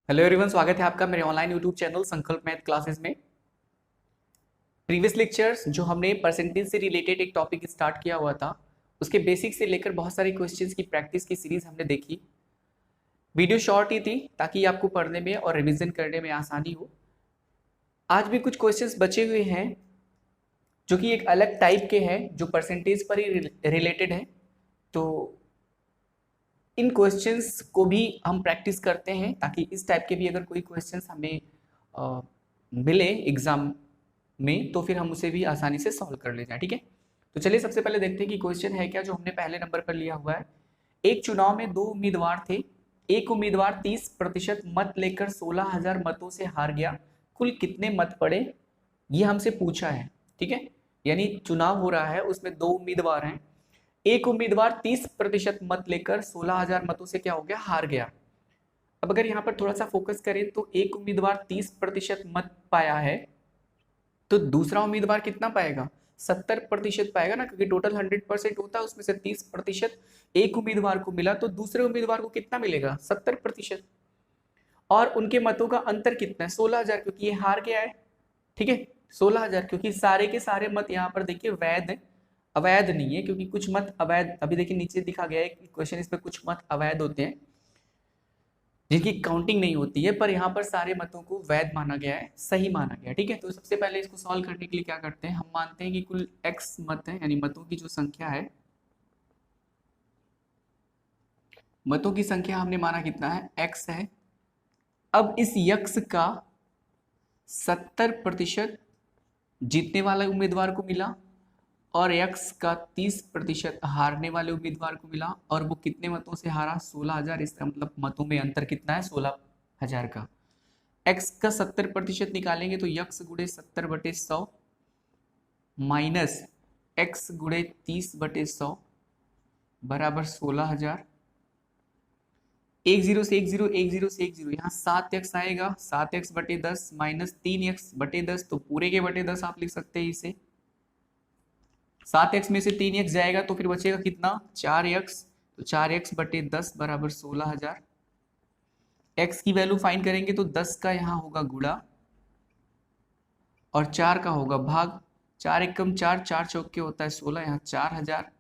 Hello everyone, स्वागत है आपका मेरे ऑनलाइन यूट्यूब चैनल संकल्प मैथ क्लासेस में। प्रीवियस लेक्चर्स जो हमने परसेंटेज से रिलेटेड एक टॉपिक स्टार्ट किया हुआ था, उसके बेसिक से लेकर बहुत सारे क्वेश्चंस की प्रैक्टिस की सीरीज हमने देखी। वीडियो शॉर्ट ही थी ताकि आपको पढ़ने में और रिवीजन करने में आसानी हो। आज भी कुछ क्वेश्चंस बचे हुए हैं जो कि एक अलग टाइप के हैं, जो परसेंटेज पर ही रिलेटेड है। तो इन क्वेश्चंस को भी हम प्रैक्टिस करते हैं ताकि इस टाइप के भी अगर कोई क्वेश्चंस हमें मिले एग्जाम में तो फिर हम उसे भी आसानी से सॉल्व कर ले जाए। ठीक है, तो चलिए सबसे पहले देखते हैं कि क्वेश्चन है क्या, जो हमने पहले नंबर पर लिया हुआ है। एक चुनाव में दो उम्मीदवार थे। एक उम्मीदवार 30% मत लेकर 16,000 मतों से हार गया। कुल कितने मत पड़े, ये हमसे पूछा है। ठीक है, यानी चुनाव हो रहा है, उसमें दो उम्मीदवार हैं। एक उम्मीदवार 30% मत लेकर 16,000 मतों से क्या हो गया, हार गया। अब अगर यहाँ पर थोड़ा सा फोकस करें तो एक उम्मीदवार 30% मत पाया है, तो दूसरा उम्मीदवार कितना पाएगा, 70% पाएगा ना, क्योंकि टोटल 100% होता है, उसमें से 30% एक उम्मीदवार को मिला, तो दूसरे उम्मीदवार को कितना मिलेगा, 70%। और उनके मतों का अंतर कितना है, 16,000, क्योंकि ये हार गया है। ठीक है, 16,000, क्योंकि सारे के सारे मत यहाँ पर देखिए वैध है, अवैध नहीं है, क्योंकि कुछ मत अवैध, अभी देखिए नीचे दिखा गया है क्वेश्चन, इसमें कुछ मत अवैध होते हैं जिनकी काउंटिंग नहीं होती है, पर यहाँ पर सारे मतों को वैध माना गया है, सही माना गया है। ठीक है, तो सबसे पहले इसको सॉल्व करने के लिए क्या करते हैं, हम मानते हैं कि कुल x मत है, यानी मतों की जो संख्या है, मतों की संख्या हमने माना कितना है, x है। अब इस यक्स का 70% जीतने वाले उम्मीदवार को मिला और x का 30% हारने वाले उम्मीदवार को मिला, और वो कितने मतों से हारा, 16,000। इसका मतलब मतों में अंतर कितना है, 16,000 का। x का 70% निकालेंगे तो यक्स गुणे 70/100 माइनस x गुणे 30/100 बराबर 16,000। एक जीरो से एक जीरो, एक जीरो से एक जीरो, यहाँ 7x आएगा, 7x/10 माइनस 3x/10, तो पूरे के बटे 10 आप लिख सकते हैं इसे। 7x में से 3x जाएगा तो फिर बचेगा कितना, 4x, तो 4x/10 बराबर 16,000। x की वैल्यू फाइंड करेंगे तो 10 का यहाँ होगा गुणा और 4 का होगा भाग। 4 एकम 4, 4 चौके होता है 16, यहाँ 4,000,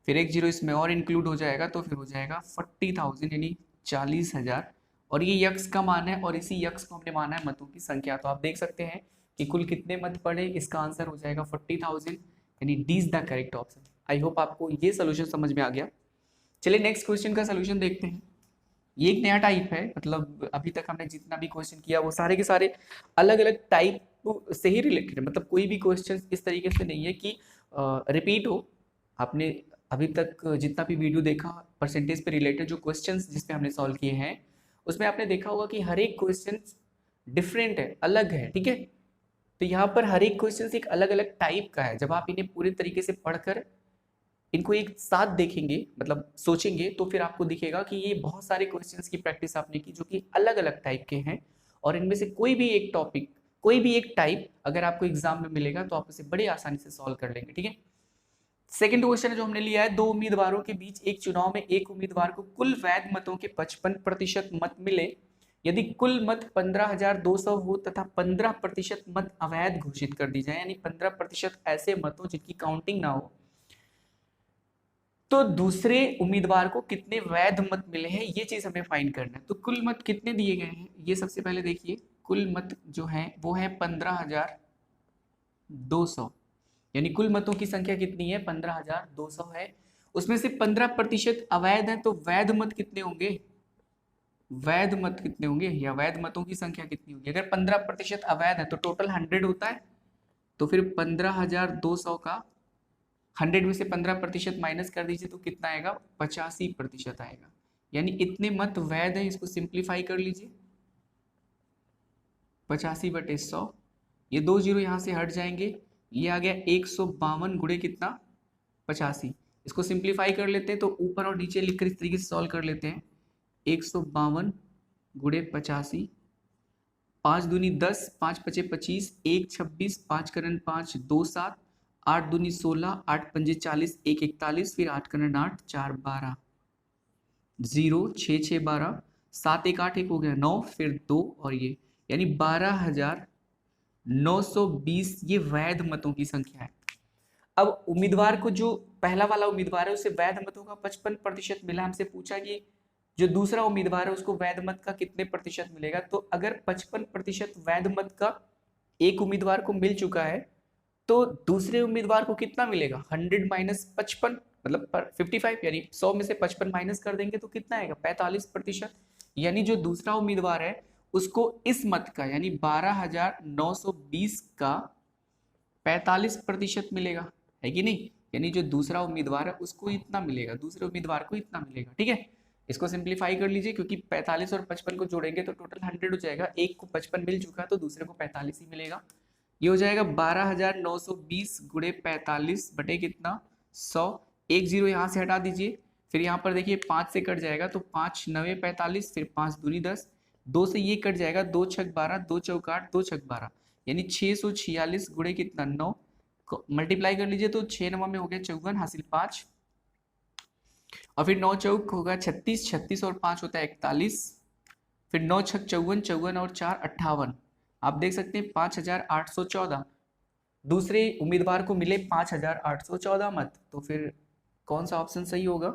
फिर एक जीरो इसमें और इंक्लूड हो जाएगा तो फिर हो जाएगा 40,000, यानी 40,000। और ये यक्स का मान है और इसी यक्स को हमने माना है मतों की संख्या। तो आप देख सकते हैं कि कुल कितने मत पड़े, इसका आंसर हो जाएगा 40,000, यानी D is the correct option. I hope आपको ये सोल्यूशन समझ में आ गया। चलिए नेक्स्ट क्वेश्चन का सोल्यूशन देखते हैं। ये एक नया टाइप है, मतलब अभी तक हमने जितना भी क्वेश्चन किया वो सारे के सारे अलग अलग टाइप से ही रिलेटेड है, मतलब कोई भी क्वेश्चन इस तरीके से नहीं है कि रिपीट हो। आपने अभी तक जितना भी वीडियो देखा परसेंटेज पे रिलेटेड जो क्वेश्चंस जिसपे हमने सॉल्व किए हैं, उसमें आपने देखा होगा कि हर एक क्वेश्चन डिफरेंट है, अलग है। ठीक है, तो यहाँ पर हर एक क्वेश्चन एक अलग अलग टाइप का है। जब आप इन्हें पूरे तरीके से पढ़कर इनको एक साथ देखेंगे, मतलब सोचेंगे, तो फिर आपको दिखेगा कि ये बहुत सारे क्वेश्चंस की प्रैक्टिस आपने की जो कि अलग अलग टाइप के हैं, और इनमें से कोई भी एक टॉपिक, कोई भी एक टाइप अगर आपको एग्जाम में मिलेगा तो आप उसे बड़ी आसानी से सॉल्व कर लेंगे। ठीक है, सेकंड क्वेश्चन जो हमने लिया है, दो उम्मीदवारों के बीच एक चुनाव में एक उम्मीदवार को कुल वैध मतों के 55% मत मिले। यदि कुल मत 15,200 हो तथा 15% मत अवैध घोषित कर दी जाए, यानी 15% ऐसे मतों जिनकी काउंटिंग ना हो, तो दूसरे उम्मीदवार को कितने वैध मत मिले हैं, ये चीज हमें फाइंड करना है। तो कुल मत कितने दिए गए हैं, ये सबसे पहले देखिए। कुल मत जो है वो है 15,200, यानी कुल मतों की संख्या कितनी है, 15,200 है। उसमें से 15% अवैध है, तो वैध मत कितने होंगे, वैध मत कितने होंगे, या वैध मतों की संख्या कितनी होगी। अगर 15% अवैध है तो टोटल 100 होता है, तो फिर 15,200 का 100 में से 15% माइनस कर दीजिए तो कितना आएगा, 85% आएगा। यानी इतने मत वैध है, इसको सिंप्लीफाई कर लीजिए, 85/100, ये दो जीरो यहाँ से हट जाएंगे, ये आ गया 152 गुणे कितना, 85। इसको सिंप्लीफाई कर लेते हैं तो ऊपर और नीचे लिखकर इस तरीके से सॉल्व कर लेते हैं, 152 गुणे 85, 5 दूनी 10, 5 पचे 25, 1 26, 5 करन 5, 2 7, 8 दूनी 16, 8 पंजे 40, 1 41, फिर 8 करन 8, 4 12, 0 6 6 12, 7 1 8 1 हो गया 9, फिर 2 और ये, यानी 12,920 ये वैध मतों की संख्या है। अब उम्मीदवार को जो पहला वाला उम्मीदवार है उसे वैध मतों का 55% मिला। हमसे पूछा कि जो दूसरा उम्मीदवार है उसको वैध मत का कितने प्रतिशत मिलेगा। तो अगर 55% वैध मत का एक उम्मीदवार को मिल चुका है तो दूसरे उम्मीदवार को कितना मिलेगा, 100 माइनस 55 मतलब 55, यानी 100 में से 55 माइनस कर देंगे तो कितना आएगा, 45%। यानी जो दूसरा उम्मीदवार है उसको इस मत का यानी 12,920 का 45% मिलेगा, है कि नहीं। यानी जो दूसरा उम्मीदवार है उसको इतना मिलेगा, दूसरे उम्मीदवार को इतना मिलेगा। ठीक है, इसको सिंप्लीफाई कर लीजिए क्योंकि 45 और 55 को जोड़ेंगे तो टोटल 100 हो जाएगा। एक को 55 मिल चुका है तो दूसरे को 45 ही मिलेगा। ये हो जाएगा 12,920 गुणे 45 बटे कितना 100। एक जीरो यहाँ से हटा दीजिए, फिर यहाँ पर देखिए 5 से कट जाएगा तो 5 9 45, फिर 5 दूनी 10, 2 से ये कट जाएगा, 2 छक 12, 2 चौक 8, 2 छक 12, यानी 646 गुणे कितना 9, मल्टीप्लाई कर लीजिए तो 6 9 में हो गया 54, हासिल 5, और फिर 9 चौक होगा 36, 36 और 5 होता है 41, फिर 9 छक 54, 54 और 4 58। आप देख सकते हैं 5,814 दूसरे उम्मीदवार को मिले 5,814 मत। तो फिर कौन सा ऑप्शन सही होगा,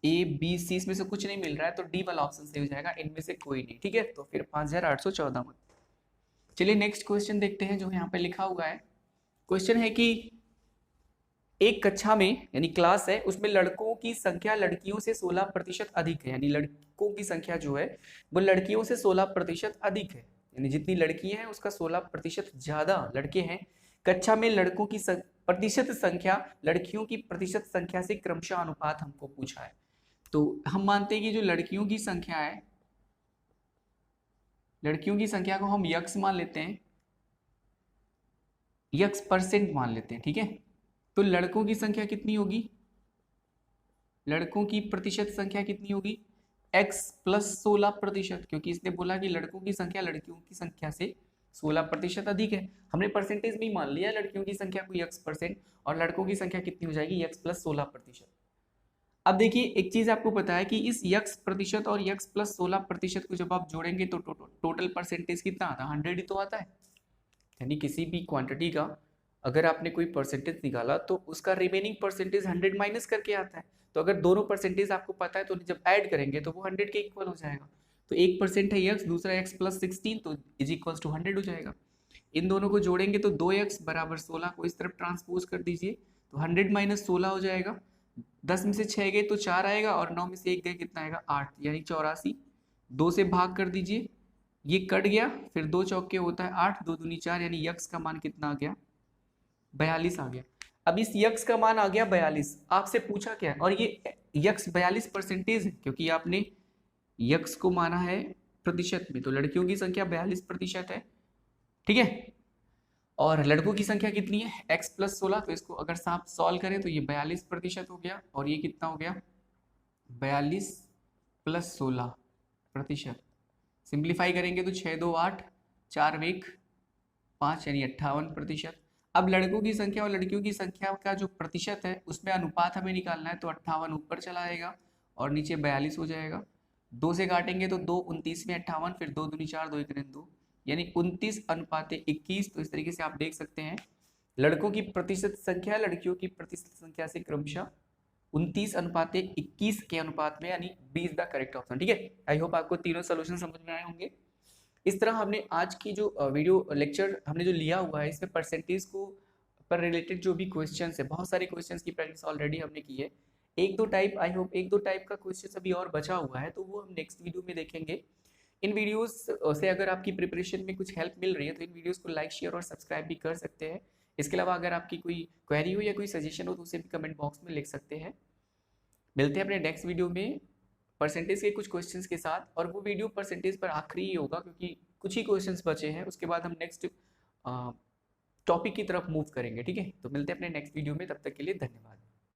ए बी सी, इसमें से कुछ नहीं मिल रहा है तो डी वाला ऑप्शन सही हो जाएगा, इनमें से कोई नहीं। ठीक है, तो फिर 5,814 मत। चलिए नेक्स्ट क्वेश्चन देखते हैं जो यहाँ पे लिखा हुआ है। क्वेश्चन है कि एक कक्षा में यानी क्लास है उसमें लड़कों की संख्या लड़कियों से 16% अधिक है, यानी लड़कों की संख्या जो है वो लड़कियों से 16% अधिक है, यानी जितनी लड़कियां हैं उसका 16% ज्यादा लड़के हैं। कक्षा में लड़कों की प्रतिशत संख्या लड़कियों की प्रतिशत संख्या से क्रमशः अनुपात हमको पूछा है। तो हम मानते हैं कि जो लड़कियों की संख्या है, लड़कियों की संख्या को हम यक्स मान लेते हैं, यक्स परसेंट मान लेते हैं। ठीक है, तो लड़कों की संख्या कितनी होगी, लड़कों की प्रतिशत संख्या कितनी होगी, x प्लस 16%, क्योंकि इसने बोला कि लड़कों की संख्या लड़कियों की संख्या से 16% अधिक है। हमने परसेंटेज में ही मान लिया लड़कियों की संख्या को x% और लड़कों की संख्या कितनी हो जाएगी x प्लस 16%। अब देखिए एक चीज आपको पता है कि इस x% और x प्लस 16% को जब आप जोड़ेंगे तो टोटल परसेंटेज कितना आता है, 100 ही तो आता है। यानी किसी भी क्वांटिटी का अगर आपने कोई परसेंटेज निकाला तो उसका रिमेनिंग परसेंटेज 100 माइनस करके आता है। तो अगर दोनों परसेंटेज आपको पता है तो जब ऐड करेंगे तो वो 100 के इक्वल हो जाएगा। तो 1% है x, दूसरा x प्लस 16 तो इज इक्वल्स टू 100 हो जाएगा। इन दोनों को जोड़ेंगे तो 2x बराबर 16 को इस तरफ ट्रांसपोज कर दीजिए तो 100 माइनस 16 हो जाएगा। 10 में से 6 गए तो 4 आएगा और 9 में से 1 गए कितना आएगा 8, यानी 84। 2 से भाग कर दीजिए, ये कट गया, फिर 2 चौके होता है 8, 2 दूनी 4, यानी यक्स का मान कितना आ गया 42 आ गया। अब इस यक्स का मान आ गया 42, आपसे पूछा क्या है, और ये यक्स 42% है क्योंकि आपने यक्स को माना है प्रतिशत में, तो लड़कियों की संख्या 42% है। ठीक है, और लड़कों की संख्या कितनी है x प्लस 16, तो इसको अगर साफ सॉल्व करें तो ये 42% हो गया, और ये कितना हो गया 42 प्लस 16%। सिंप्लीफाई करेंगे तो 6 2 8, 4 1 5, यानी 58%। अब लड़कों की संख्या और लड़कियों की संख्या का जो प्रतिशत है उसमें अनुपात हमें निकालना है, तो 58 ऊपर चला आएगा और नीचे 42 हो जाएगा। 2 से काटेंगे तो 2 29 में 58, फिर 2 दूनी 4, 2 1 2, यानी 29:21। तो इस तरीके से आप देख सकते हैं लड़कों की प्रतिशत संख्या लड़कियों की प्रतिशत संख्या से क्रमशः 29:21 के अनुपात में, यानी 20 द करेक्ट ऑप्शन। ठीक है, आई होप आपको तीनों सोल्यूशन समझ में आए होंगे। इस तरह हमने आज की जो वीडियो लेक्चर हमने जो लिया हुआ है इसमें परसेंटेज को पर रिलेटेड जो भी क्वेश्चंस है, बहुत सारे क्वेश्चंस की प्रैक्टिस ऑलरेडी हमने की है। एक दो टाइप का क्वेश्चन अभी और बचा हुआ है तो वो हम नेक्स्ट वीडियो में देखेंगे। इन वीडियोस से अगर आपकी प्रिपरेशन में कुछ हेल्प मिल रही है तो इन वीडियोस को लाइक शेयर और सब्सक्राइब भी कर सकते हैं। इसके अलावा अगर आपकी कोई क्वेरी हो या कोई सजेशन हो तो उसे भी कमेंट बॉक्स में लिख सकते हैं। मिलते हैं अपने नेक्स्ट वीडियो में परसेंटेज के कुछ क्वेश्चंस के साथ, और वो वीडियो परसेंटेज पर आखिरी ही होगा क्योंकि कुछ ही क्वेश्चंस बचे हैं, उसके बाद हम नेक्स्ट टॉपिक की तरफ मूव करेंगे। ठीक है, तो मिलते हैं अपने नेक्स्ट वीडियो में, तब तक के लिए धन्यवाद।